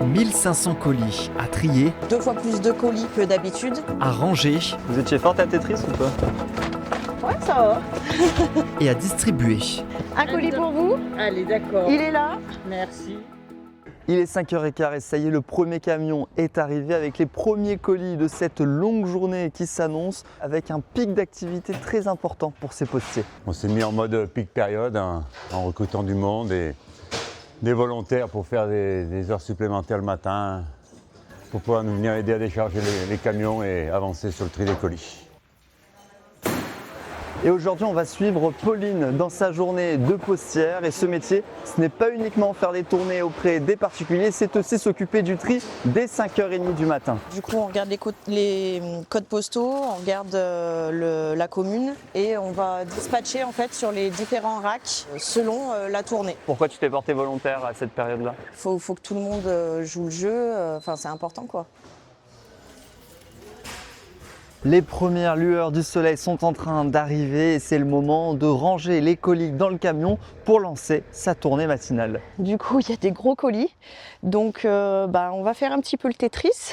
1500 colis à trier, 2 fois plus de colis que d'habitude. à ranger Vous étiez forte à Tetris ou pas? Ouais, ça va. et à distribuer. Un colis pour vous. Allez, d'accord. Il est là. Merci. Il est 5h15 et ça y est, le premier camion est arrivé avec les premiers colis de cette longue journée qui s'annonce avec un pic d'activité très important pour ces postiers. On s'est mis en mode peak période en recrutant du monde et des volontaires pour faire des heures supplémentaires le matin pour pouvoir nous venir aider à décharger les camions et avancer sur le tri des colis. Et aujourd'hui, on va suivre Pauline dans sa journée de postière. Et ce métier, ce n'est pas uniquement faire des tournées auprès des particuliers, c'est aussi s'occuper du tri dès 5h30 du matin. Du coup, on regarde les codes postaux, on regarde la commune et on va dispatcher en fait sur les différents racks selon la tournée. Pourquoi tu t'es porté volontaire à cette période-là? Faut que tout le monde joue le jeu, enfin c'est important quoi. Les premières lueurs du soleil sont en train d'arriver et c'est le moment de ranger les colis dans le camion pour lancer sa tournée matinale. Du coup, il y a des gros colis, donc on va faire un petit peu le Tetris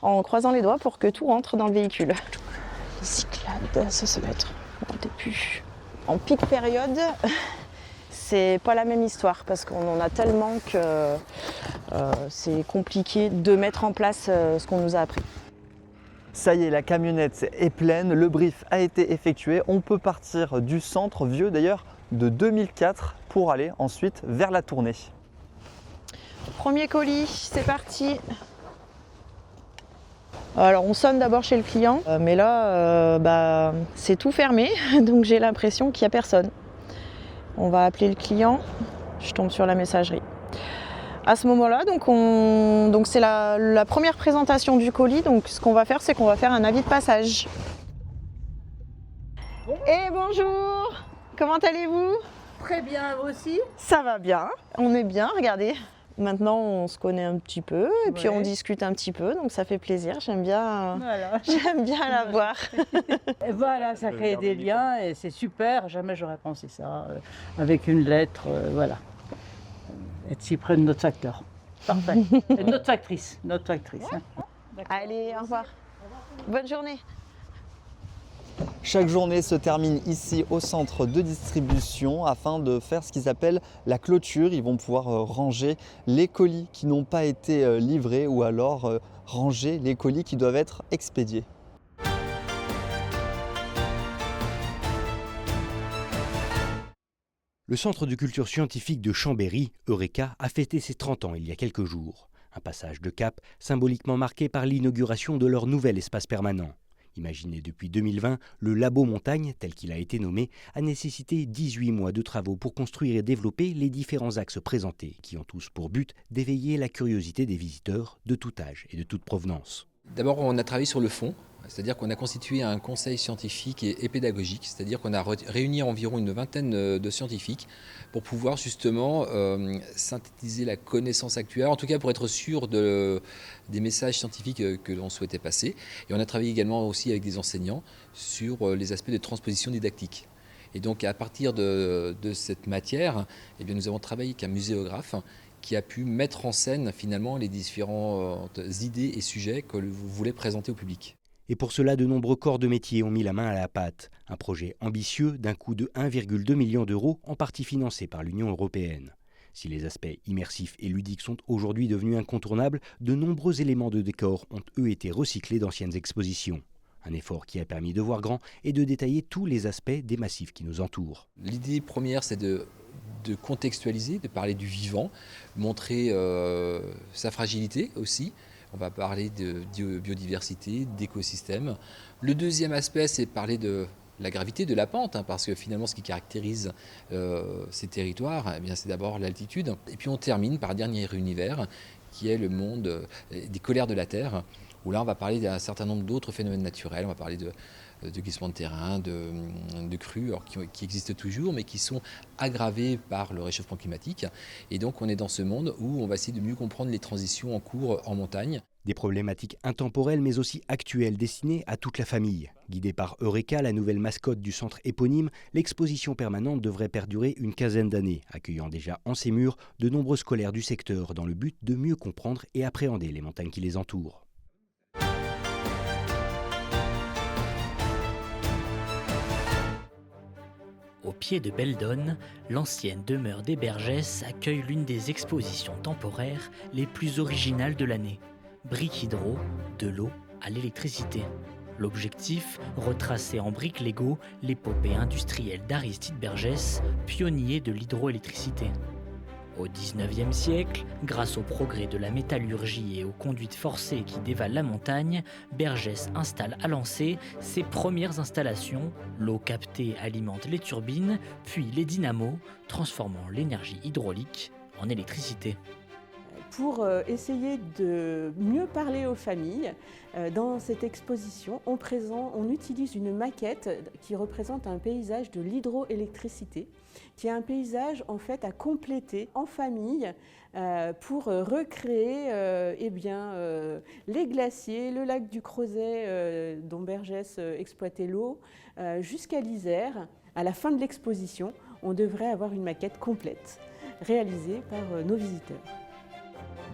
en croisant les doigts pour que tout rentre dans le véhicule. Les Cyclades, ça va être au début. En pic période, c'est pas la même histoire parce qu'on en a tellement que c'est compliqué de mettre en place ce qu'on nous a appris. Ça y est, la camionnette est pleine, le brief a été effectué. On peut partir du centre, vieux d'ailleurs, de 2004 pour aller ensuite vers la tournée. Premier colis, c'est parti. Alors on sonne d'abord chez le client, mais là c'est tout fermé, donc j'ai l'impression qu'il n'y a personne. On va appeler le client, je tombe sur la messagerie. À ce moment-là, donc c'est la première présentation du colis. Donc ce qu'on va faire, c'est qu'on va faire un avis de passage. Et bonjour, comment allez-vous? Très bien, vous aussi? Ça va bien, on est bien, regardez. Maintenant, on se connaît un petit peu et puis on discute un petit peu, donc ça fait plaisir. J'aime bien la voir. Et voilà, ça crée des liens et c'est super. Jamais j'aurais pensé ça avec une lettre, voilà. Et s'y prennent notre facteur. Parfait. Et notre factrice. Hein. Allez, au revoir. Bonne journée. Chaque journée se termine ici au centre de distribution afin de faire ce qu'ils appellent la clôture. Ils vont pouvoir ranger les colis qui n'ont pas été livrés ou alors ranger les colis qui doivent être expédiés. Le Centre de culture scientifique de Chambéry, Eureka, a fêté ses 30 ans il y a quelques jours. Un passage de cap symboliquement marqué par l'inauguration de leur nouvel espace permanent. Imaginé depuis 2020, le Labo Montagne, tel qu'il a été nommé, a nécessité 18 mois de travaux pour construire et développer les différents axes présentés, qui ont tous pour but d'éveiller la curiosité des visiteurs de tout âge et de toute provenance. D'abord, on a travaillé sur le fond, c'est-à-dire qu'on a constitué un conseil scientifique et pédagogique, c'est-à-dire qu'on a réuni environ une vingtaine de scientifiques pour pouvoir justement synthétiser la connaissance actuelle, en tout cas pour être sûr des messages scientifiques que l'on souhaitait passer. Et on a travaillé également aussi avec des enseignants sur les aspects de transposition didactique. Et donc à partir de cette matière, eh bien, nous avons travaillé avec un muséographe qui a pu mettre en scène finalement les différentes idées et sujets que vous voulez présenter au public. Et pour cela, de nombreux corps de métier ont mis la main à la pâte. Un projet ambitieux d'un coût de 1,2 million d'euros, en partie financé par l'Union européenne. Si les aspects immersifs et ludiques sont aujourd'hui devenus incontournables, de nombreux éléments de décor ont eux été recyclés d'anciennes expositions. Un effort qui a permis de voir grand et de détailler tous les aspects des massifs qui nous entourent. L'idée première, c'est de contextualiser, de parler du vivant, montrer sa fragilité aussi. On va parler de biodiversité, d'écosystème. Le deuxième aspect, c'est parler de la gravité, de la pente, parce que finalement, ce qui caractérise ces territoires, eh bien, c'est d'abord l'altitude. Et puis on termine par un dernier univers, qui est le monde des colères de la Terre, où là, on va parler d'un certain nombre d'autres phénomènes naturels. On va parler de glissements de terrain, de crues qui existent toujours, mais qui sont aggravés par le réchauffement climatique. Et donc, on est dans ce monde où on va essayer de mieux comprendre les transitions en cours en montagne. Des problématiques intemporelles mais aussi actuelles destinées à toute la famille. Guidée par Eureka, la nouvelle mascotte du centre éponyme, l'exposition permanente devrait perdurer une quinzaine d'années, accueillant déjà en ses murs de nombreux scolaires du secteur dans le but de mieux comprendre et appréhender les montagnes qui les entourent. Au pied de Beldonne, l'ancienne demeure des Bergès accueille l'une des expositions temporaires les plus originales de l'année. Briques hydro, de l'eau à l'électricité. L'objectif, retracer en briques Lego l'épopée industrielle d'Aristide Bergès, pionnier de l'hydroélectricité. Au XIXe siècle, grâce au progrès de la métallurgie et aux conduites forcées qui dévalent la montagne, Bergès installe à Lancé ses premières installations. L'eau captée alimente les turbines, puis les dynamos, transformant l'énergie hydraulique en électricité. Pour essayer de mieux parler aux familles, dans cette exposition, on utilise une maquette qui représente un paysage de l'hydroélectricité, qui est un paysage en fait à compléter en famille pour recréer les glaciers, le lac du Crozet dont Bergès exploitait l'eau, jusqu'à l'Isère. À la fin de l'exposition, on devrait avoir une maquette complète, réalisée par nos visiteurs.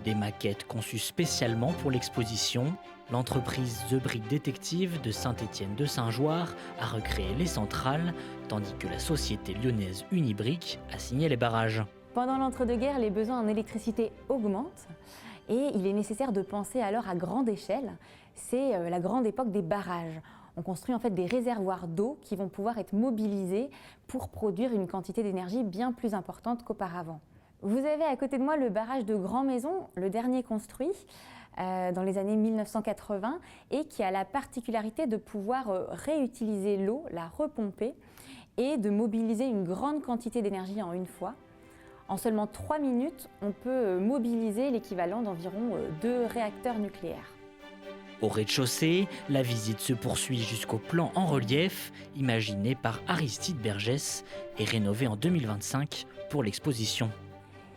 Des maquettes conçues spécialement pour l'exposition, l'entreprise The Brick Detective de Saint-Étienne-de-Saint-Joire a recréé les centrales, tandis que la société lyonnaise Unibrick a signé les barrages. Pendant l'entre-deux-guerres, les besoins en électricité augmentent et il est nécessaire de penser alors à grande échelle. C'est la grande époque des barrages. On construit en fait des réservoirs d'eau qui vont pouvoir être mobilisés pour produire une quantité d'énergie bien plus importante qu'auparavant. Vous avez à côté de moi le barrage de Grand Maison, le dernier construit dans les années 1980 et qui a la particularité de pouvoir réutiliser l'eau, la repomper et de mobiliser une grande quantité d'énergie en une fois. En seulement 3 minutes, on peut mobiliser l'équivalent d'environ 2 réacteurs nucléaires. Au rez-de-chaussée, la visite se poursuit jusqu'au plan en relief, imaginé par Aristide Bergès et rénové en 2025 pour l'exposition.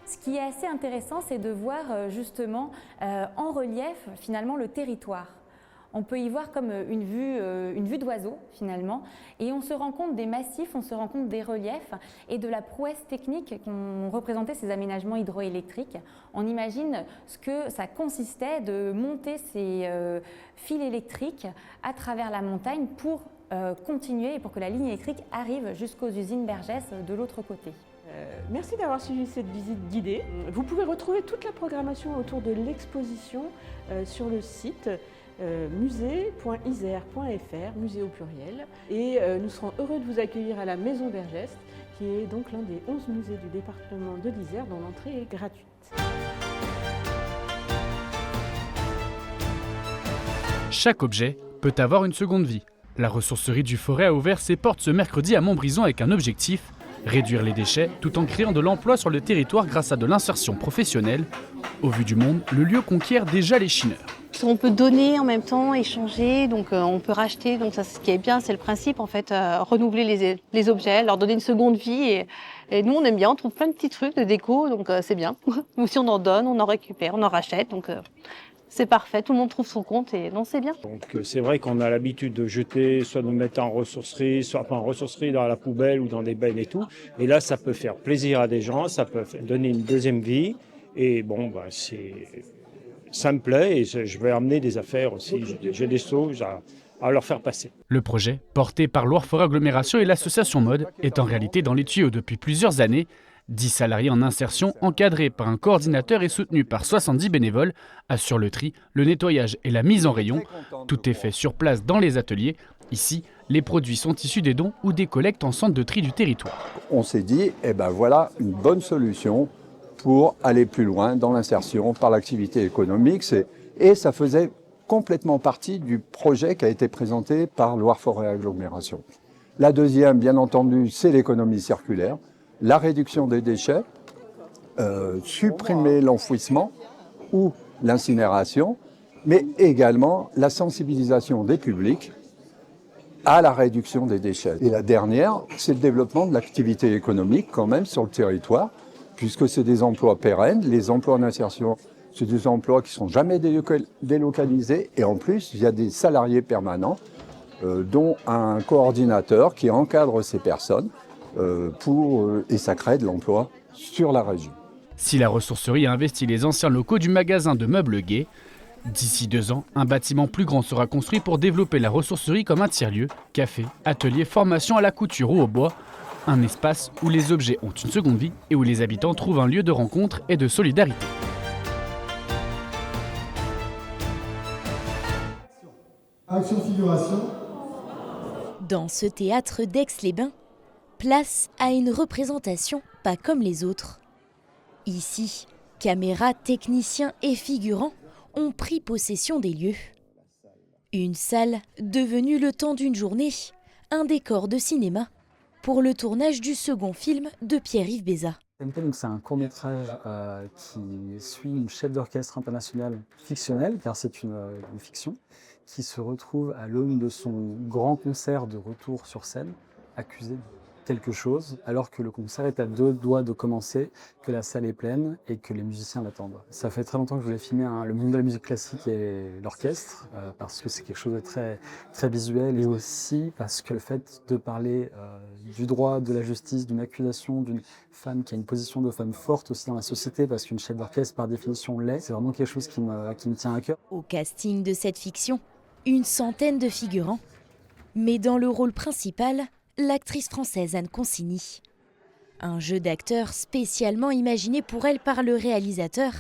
Ce qui est assez intéressant, c'est de voir justement en relief finalement le territoire. On peut y voir comme une vue d'oiseau finalement, et on se rend compte des massifs, on se rend compte des reliefs et de la prouesse technique qu'ont représenté ces aménagements hydroélectriques. On imagine ce que ça consistait de monter ces fils électriques à travers la montagne pour continuer et pour que la ligne électrique arrive jusqu'aux usines Bergès de l'autre côté. Merci d'avoir suivi cette visite guidée. Vous pouvez retrouver toute la programmation autour de l'exposition sur le site musée.isère.fr, musée au pluriel. Et nous serons heureux de vous accueillir à la Maison Bergès, qui est donc l'un des 11 musées du département de l'Isère dont l'entrée est gratuite. Chaque objet peut avoir une seconde vie. La ressourcerie du Forêt a ouvert ses portes ce mercredi à Montbrison avec un objectif: réduire les déchets tout en créant de l'emploi sur le territoire grâce à de l'insertion professionnelle. Au vu du monde, le lieu conquiert déjà les chineurs. On peut donner en même temps, échanger, donc on peut racheter. Donc ça, ce qui est bien, c'est le principe en fait, renouveler les objets, leur donner une seconde vie. Et nous, on aime bien, on trouve plein de petits trucs de déco, donc c'est bien. Ou si on en donne, on en récupère, on en rachète, donc c'est parfait. Tout le monde trouve son compte et non, c'est bien. Donc c'est vrai qu'on a l'habitude de jeter, soit de mettre en ressourcerie, soit pas en ressourcerie, dans la poubelle ou dans des bennes et tout. Et là, ça peut faire plaisir à des gens, ça peut donner une deuxième vie. Et bon, ça me plaît et je vais amener des affaires aussi. J'ai des sauts à leur faire passer. Le projet, porté par Loire Forêt Agglomération et l'association Mode, est en réalité dans les tuyaux depuis plusieurs années. 10 salariés en insertion, encadrés par un coordinateur et soutenus par 70 bénévoles, assurent le tri, le nettoyage et la mise en rayon. Tout est fait sur place dans les ateliers. Ici, les produits sont issus des dons ou des collectes en centre de tri du territoire. On s'est dit, voilà une bonne solution pour aller plus loin dans l'insertion par l'activité économique. Et ça faisait complètement partie du projet qui a été présenté par Loire Forêt Agglomération. La deuxième, bien entendu, c'est l'économie circulaire. La réduction des déchets, supprimer l'enfouissement ou l'incinération, mais également la sensibilisation des publics à la réduction des déchets. Et la dernière, c'est le développement de l'activité économique quand même sur le territoire, puisque c'est des emplois pérennes. Les emplois d'insertion C'est des emplois qui ne sont jamais délocalisés et en plus, il y a des salariés permanents, dont un coordinateur qui encadre ces personnes et ça crée de l'emploi sur la région. Si la ressourcerie a investi les anciens locaux du magasin de meubles Gay, d'ici 2 ans, un bâtiment plus grand sera construit pour développer la ressourcerie comme un tiers-lieu, café, atelier, formation à la couture ou au bois, un espace où les objets ont une seconde vie et où les habitants trouvent un lieu de rencontre et de solidarité. Action figuration. Dans ce théâtre d'Aix-les-Bains, place à une représentation pas comme les autres. Ici, caméras, techniciens et figurants ont pris possession des lieux. Une salle devenue le temps d'une journée, un décor de cinéma pour le tournage du second film de Pierre-Yves Bézat. C'est un court-métrage qui suit une chef d'orchestre internationale fictionnelle, car c'est une fiction, qui se retrouve à l'aune de son grand concert de retour sur scène, accusée de quelque chose, alors que le concert est à 2 doigts de commencer, que la salle est pleine et que les musiciens l'attendent. Ça fait très longtemps que je voulais filmer le monde de la musique classique et l'orchestre, parce que c'est quelque chose de très, très visuel, et aussi parce que le fait de parler du droit, de la justice, d'une accusation d'une femme qui a une position de femme forte aussi dans la société, parce qu'une chef d'orchestre par définition l'est, c'est vraiment quelque chose qui me tient à cœur. Au casting de cette fiction, une centaine de figurants, mais dans le rôle principal, l'actrice française Anne Consigny. Un jeu d'acteur spécialement imaginé pour elle par le réalisateur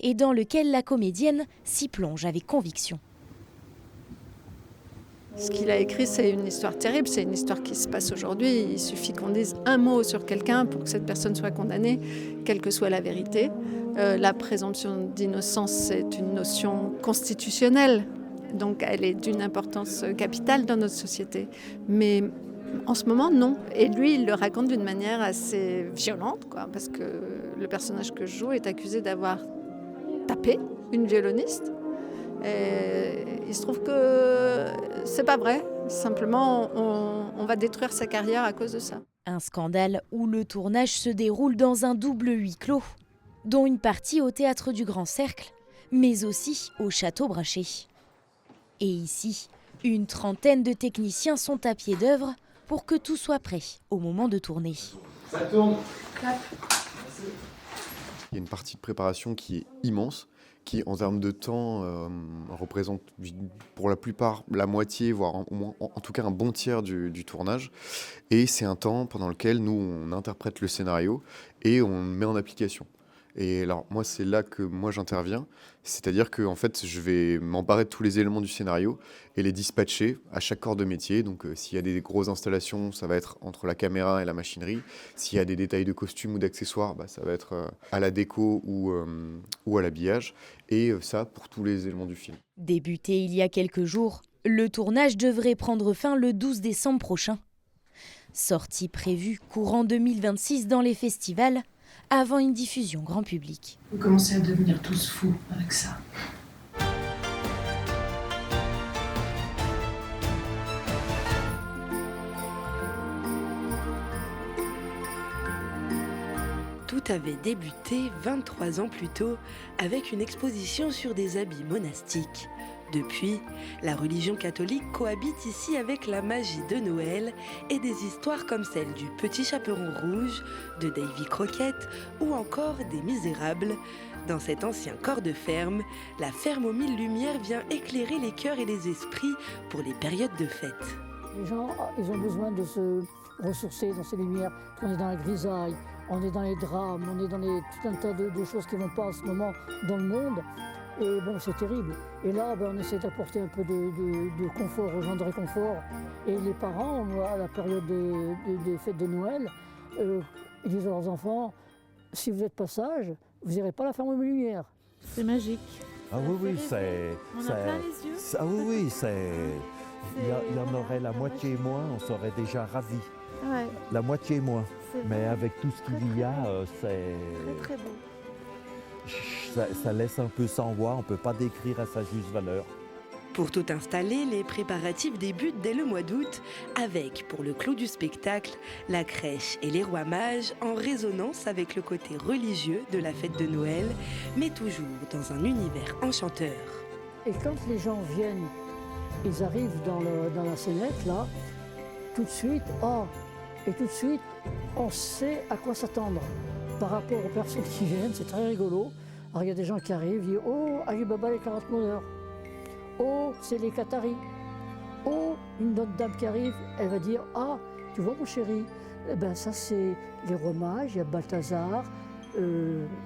et dans lequel la comédienne s'y plonge avec conviction. Ce qu'il a écrit, c'est une histoire terrible, c'est une histoire qui se passe aujourd'hui. Il suffit qu'on dise un mot sur quelqu'un pour que cette personne soit condamnée, quelle que soit la vérité. La présomption d'innocence, c'est une notion constitutionnelle, donc elle est d'une importance capitale dans notre société. Mais en ce moment, non. Et lui, il le raconte d'une manière assez violente, parce que le personnage que je joue est accusé d'avoir tapé une violoniste. Et il se trouve que c'est pas vrai. Simplement, on va détruire sa carrière à cause de ça. Un scandale où le tournage se déroule dans un double huis clos, dont une partie au Théâtre du Grand Cercle, mais aussi au Château Brachet. Et ici, une trentaine de techniciens sont à pied d'œuvre pour que tout soit prêt au moment de tourner. Ça tourne. Il y a une partie de préparation qui est immense, qui en termes de temps représente pour la plupart la moitié, voire en tout cas un bon tiers du tournage. Et c'est un temps pendant lequel nous, on interprète le scénario et on le met en application. Et alors moi, c'est là que moi j'interviens, c'est-à-dire que en fait, je vais m'emparer de tous les éléments du scénario et les dispatcher à chaque corps de métier. Donc s'il y a des grosses installations, ça va être entre la caméra et la machinerie. S'il y a des détails de costumes ou d'accessoires, ça va être à la déco ou à l'habillage. Et ça pour tous les éléments du film. Débuté il y a quelques jours, le tournage devrait prendre fin le 12 décembre prochain. Sortie prévue courant 2026 dans les festivals, avant une diffusion grand public. Vous commencez à devenir tous fous avec ça. Tout avait débuté 23 ans plus tôt avec une exposition sur des habits monastiques. Depuis, la religion catholique cohabite ici avec la magie de Noël et des histoires comme celle du Petit Chaperon Rouge, de Davy Croquette ou encore des Misérables. Dans cet ancien corps de ferme, la ferme aux 1000 lumières vient éclairer les cœurs et les esprits pour les périodes de fête. Les gens, ils ont besoin de se ressourcer dans ces lumières. On est dans la grisaille, on est dans les drames, on est dans tout un tas de choses qui ne vont pas en ce moment dans le monde. Et bon, c'est terrible. Et là, on essaie d'apporter un peu de confort aux gens, de réconfort. Et les parents, à la période des fêtes de Noël, ils disent à leurs enfants, si vous êtes pas sages, vous n'irez pas à la ferme aux lumières. C'est magique. Ah oui, c'est... On a plein les yeux. Ah oui, c'est... Il y en aurait la moitié moins, on serait déjà ravis. Ouais. La moitié moins. Mais avec tout ce qu'il y a, c'est... Très beau. Ça laisse un peu sans voix, on ne peut pas décrire à sa juste valeur. Pour tout installer, les préparatifs débutent dès le mois d'août avec, pour le clou du spectacle, la crèche et les rois mages en résonance avec le côté religieux de la fête de Noël, mais toujours dans un univers enchanteur. Et quand les gens viennent, ils arrivent dans la scénette, là, tout de suite, on sait à quoi s'attendre. Par rapport aux personnes qui viennent, c'est très rigolo. Alors il y a des gens qui arrivent, ils disent « Oh, Ali Baba les 40 meneurs ». Oh, c'est les Qataris. Oh, une autre dame qui arrive, elle va dire « Ah, tu vois mon chéri, eh ben, ça c'est les rois mages, il y a Balthazar.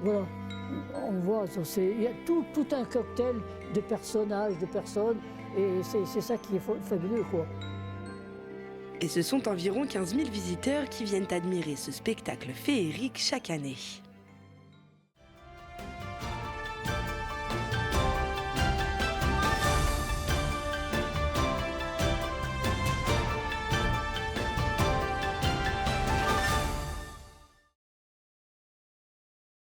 Voilà, on voit, il y a tout un cocktail de personnages, de personnes, et c'est ça qui est fabuleux, quoi. » Et ce sont environ 15 000 visiteurs qui viennent admirer ce spectacle féerique chaque année.